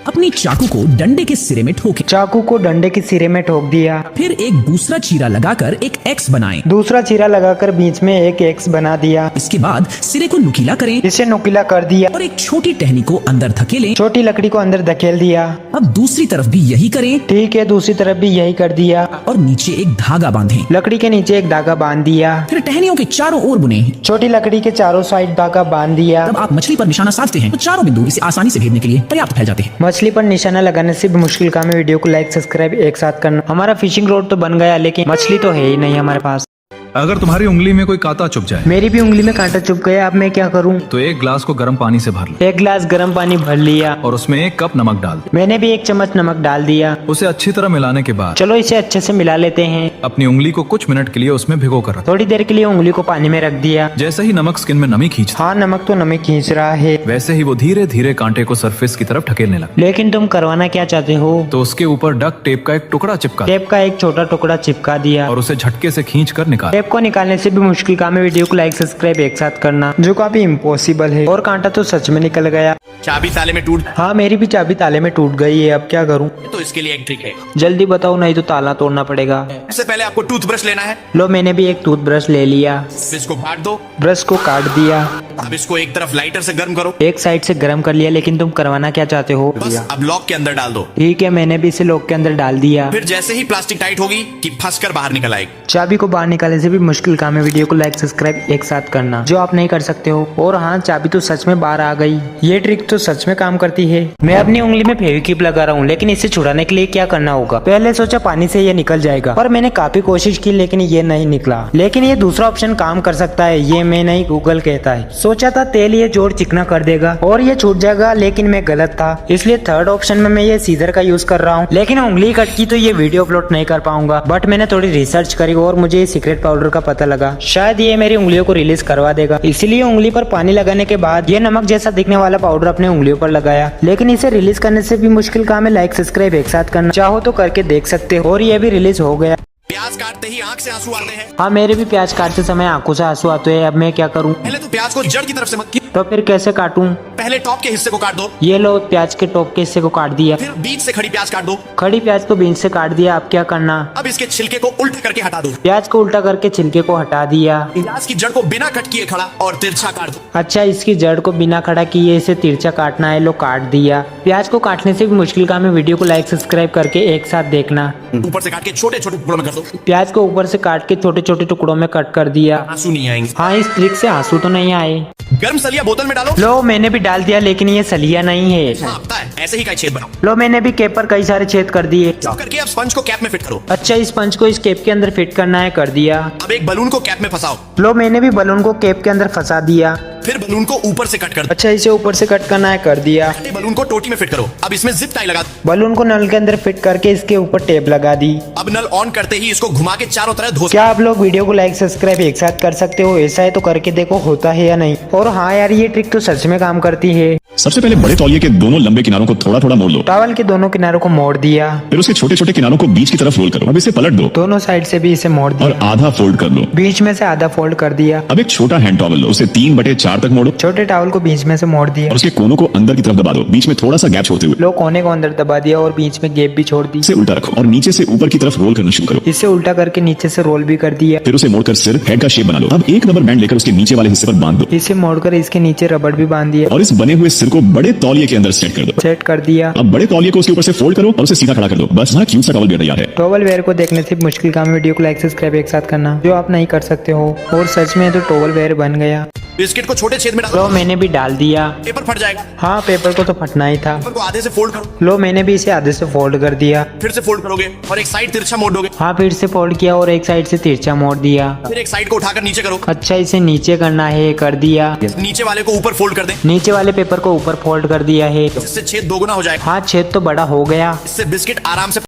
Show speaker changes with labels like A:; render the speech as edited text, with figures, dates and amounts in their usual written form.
A: अपनी चाकू को डंडे के सिरे में ठोके।
B: चाकू को डंडे के सिरे में ठोक दिया।
A: फिर एक दूसरा चीरा लगाकर एक एक्स बनाएं।
B: दूसरा चीरा लगाकर बीच में एक एक्स बना दिया।
A: इसके बाद सिरे को नुकीला करें
B: इसे नुकीला कर दिया
A: और एक छोटी टहनी को अंदर धकेलें।
B: छोटी लकड़ी को अंदर धकेल दिया।
A: अब दूसरी तरफ भी यही करें
B: ठीक है, दूसरी तरफ भी यही कर दिया
A: और नीचे एक धागा बांधें।
B: लकड़ी के नीचे एक धागा बांध दिया।
A: फिर टहनियों के चारों ओर बुने।
B: छोटी लकड़ी के चारों साइड धागा बांध दिया।
A: जब आप मछली पर निशाना साधते हैं तो चारों बिंदु इसे आसानी से भेदने के लिए पर्याप्त फैल जाते हैं।
B: मछली पर निशाना लगाने से भी मुश्किल काम है। वीडियो को लाइक सब्सक्राइब एक साथ करना। हमारा फिशिंग रोड तो बन गया, लेकिन मछली तो है ही नहीं हमारे पास।
C: अगर तुम्हारी उंगली में कोई कांटा चुभ जाए,
B: मेरी भी उंगली में कांटा चुभ गया, अब मैं क्या करूं?
C: तो एक ग्लास को गर्म पानी से भर लो
B: एक गिलास गर्म पानी भर लिया
C: और उसमें 1 कप नमक डाल दो।
B: मैंने भी 1 चम्मच नमक डाल दिया।
C: उसे अच्छी तरह मिलाने के बाद
B: चलो इसे अच्छे से मिला लेते हैं।
C: अपनी उंगली को कुछ मिनट के लिए उसमें भिगो कर रख।
B: थोड़ी देर के लिए उंगली को पानी में रख दिया।
C: जैसे ही नमक स्किन में नमी खींचता,
B: हाँ, नमक तो नमक खींच रहा है।
C: वैसे ही वो धीरे धीरे कांटे को सरफेस की तरफ ढकेलने लगा।
B: लेकिन तुम करवाना क्या चाहते हो?
C: तो उसके ऊपर डक टेप का एक टुकड़ा चिपका
B: टेप का एक छोटा टुकड़ा चिपका दिया
C: और उसे झटके से खींच कर निकाल।
B: टेप को निकालने से भी मुश्किल काम है। वीडियो को लाइक सब्सक्राइब एक साथ करना, जो काफी इम्पॉसिबल है। और कांटा तो सच में निकल गया।
D: चाबी ताले में टूट।
B: हाँ, मेरी भी चाबी ताले में टूट गई है। अब क्या करूँ?
D: तो इसके लिए एक ट्रिक है।
B: जल्दी बताओ, नहीं तो ताला तोड़ना पड़ेगा।
D: सबसे पहले आपको टूथब्रश लेना है।
B: लो, मैंने भी एक टूथब्रश ले लिया।
D: फिर इसको काट दो।
B: ब्रश को काट दिया।
D: अब इसको एक तरफ लाइटर से गर्म करो।
B: एक साइड से गर्म कर लिया। लेकिन तुम करवाना क्या चाहते हो?
D: बस अब लॉक के अंदर डाल दो।
B: ठीक है, मैंने भी इसे लॉक के अंदर डाल दिया।
D: फिर जैसे ही प्लास्टिक टाइट होगी कि फंस कर बाहर निकल आएगी।
B: चाबी को बाहर निकालने से भी मुश्किल काम है। वीडियो को लाइक सब्सक्राइब एक साथ करना, जो आप नहीं कर सकते हो। और हाँ, चाबी तो सच में बाहर आ गई। ये ट्रिक तो सच में काम करती है। मैं अपनी उंगली में फेविक्विक लगा रहा हूँ, लेकिन इसे छुड़ाने के लिए क्या करना होगा? पहले सोचा पानी से ये निकल जाएगा, पर मैंने काफी कोशिश की, लेकिन ये नहीं निकला। लेकिन ये दूसरा ऑप्शन काम कर सकता है। ये मैं नहीं, गूगल कहता है। सोचा था तेल ये जोड़ चिकना कर देगा और ये छूट जाएगा, लेकिन मैं गलत था। इसलिए थर्ड ऑप्शन में मैं ये सीजर का यूज कर रहा हूँ। लेकिन उंगली कट की तो ये वीडियो अपलोड नहीं कर पाऊंगा। बट मैंने थोड़ी रिसर्च करी और मुझे ये सीक्रेट पाउडर का पता लगा। शायद ये मेरी उंगलियों को रिलीज करवा देगा। इसीलिए उंगली पर पानी लगाने के बाद ये नमक जैसा दिखने वाला पाउडर अपने उंगलियों पर लगाया। लेकिन इसे रिलीज करने से भी मुश्किल काम है। लाइक सब्सक्राइब एक साथ करना, चाहो तो करके देख सकते हो। और ये भी रिलीज हो गया।
D: प्याज काटते ही आंख से आंसू आते हैं।
B: हाँ, मेरे भी प्याज काटते समय आंखों से आंसू आते हैं। अब मैं क्या करूँ?
D: पहले तो प्याज को जड़ की तरफ से मत।
B: तो फिर कैसे काटूं?
D: पहले टॉप के हिस्से को काट दो।
B: ये लो, प्याज के टॉप के हिस्से को काट दिया।
D: फिर बीच से खड़ी प्याज काट दो।
B: खड़ी प्याज को बीच से काट दिया। अब क्या करना?
D: अब इसके छिलके को उल्टा करके हटा दो।
B: प्याज को उल्टा करके छिलके को हटा दिया।
D: प्याज की जड़ को बिना कट किए खड़ा और तिरछा काट दो।
B: अच्छा, इसकी जड़ को बिना खड़ा किए इसे तिरछा काटना है। लो, काट दिया। प्याज को काटने से भी मुश्किल काम है। वीडियो को लाइक सब्सक्राइब करके एक साथ देखना।
D: ऊपर से काट के छोटे छोटे टुकड़ों में कर दो।
B: प्याज को ऊपर से काट के छोटे छोटे टुकड़ों में कट कर दिया।
D: आंसू नहीं आएंगे।
B: हाँ, इस ट्रिक से आंसू तो नहीं आए।
D: गर्म सलिया बोतल में डालो।
B: लो, मैंने भी डाल दिया, लेकिन ये सलिया नहीं है।
D: हाँ, पता है, ऐसे ही का छेद बनाओ।
B: लो, मैंने भी कैप पर कई सारे छेद कर दिए।
D: करके अब स्पंज को कैप में फिट करो।
B: अच्छा, इस स्पंज को इस कैप के अंदर फिट करना है। कर दिया।
D: अब एक बलून को कैप में फंसाओ।
B: लो, मैंने भी बलून को कैप के अंदर फंसा दिया।
D: फिर बलून को ऊपर से कट कर दो।
B: अच्छा, इसे ऊपर से कट करना है। कर दिया।
D: बलून को टोटी में फिट करो। अब इसमें जिप टाई लगा दो।
B: बलून को नल के अंदर फिट करके इसके ऊपर टेप लगा दी।
D: अब नल ऑन करते ही इसको घुमा के चारों तरफ धो।
B: क्या आप लोग वीडियो को लाइक सब्सक्राइब एक साथ कर सकते हो? ऐसा है तो करके देखो होता है या नहीं। और हाँ यार, ये ट्रिक तो सच में काम करती है।
E: सबसे पहले बड़े तौलिए के दोनों लंबे किनारों को थोड़ा थोड़ा मोड़ लो।
B: टॉवल के दोनों किनारों को मोड़ दिया।
E: फिर उसके छोटे छोटे किनारों को बीच की तरफ रोल करो। अब इसे पलट दो
B: दोनों साइड से भी इसे मोड़
E: और
B: दिया।
E: आधा फोल्ड कर लो।
B: बीच में से आधा फोल्ड कर दिया।
E: अब एक छोटा हैंड टॉवल लो, उसे 3/4 तक मोड़ो
B: छोटे टॉवल को बीच में से मोड़ दिया।
E: और उसके कोनों को अंदर की तरफ दबा दो, बीच में थोड़ा सा गैप छोड़ते हुए।
B: लो, कोने को अंदर दबा दिया और बीच में गैप भी छोड़ दी।
E: इसे उल्टा रखो और नीचे से ऊपर की तरफ रोल करना शुरू करो।
B: इसे उल्टा करके नीचे से रोल भी कर दिया।
E: फिर उसे मोड़कर सिर हेड का शेप बना लो। अब एक रबर बैंड लेकर उसके नीचे वाले हिस्से पर बांध दो
B: इसे मोड़कर इसके नीचे रबड़ भी बांध दिया।
E: और इस बने हुए सिर को बड़े तौलिए के अंदर सेट कर दो।
B: सेट कर दिया।
E: अब बड़े तौलिए को उसके ऊपर से फोल्ड करो और उसे सीधा खड़ा कर दो। बस वहाँ क्यूट सा टॉवल तैयार है।
B: टॉवल वेयर को देखने से मुश्किल काम है। वीडियो को लाइक सब्सक्राइब एक साथ करना, जो आप नहीं कर सकते हो। और सच में तो टॉवल वेयर बन गया।
D: बिस्किट को छोटे छेद में
B: लो,
D: डालो।
B: मैंने भी डाल दिया।
D: पेपर फट जाएगा।
B: हाँ, पेपर को तो फटना ही था।
D: पेपर को आधे से फोल्ड करो।
B: लो, मैंने भी इसे आधे से फोल्ड कर दिया।
D: फिर से फोल्ड करोगे और एक साइड तिरछा मोड़ दोगे।
B: हाँ, फिर से फोल्ड किया और एक साइड से तिरछा मोड़ दिया।
D: फिर एक साइड को उठाकर नीचे करो।
B: अच्छा, इसे नीचे करना है। कर दिया।
D: नीचे वाले को ऊपर फोल्ड कर दें।
B: नीचे वाले पेपर को ऊपर फोल्ड कर दिया है।
D: इससे छेद दोगुना हो जाएगा।
B: हाँ, छेद तो बड़ा हो गया।
D: इससे बिस्किट आराम से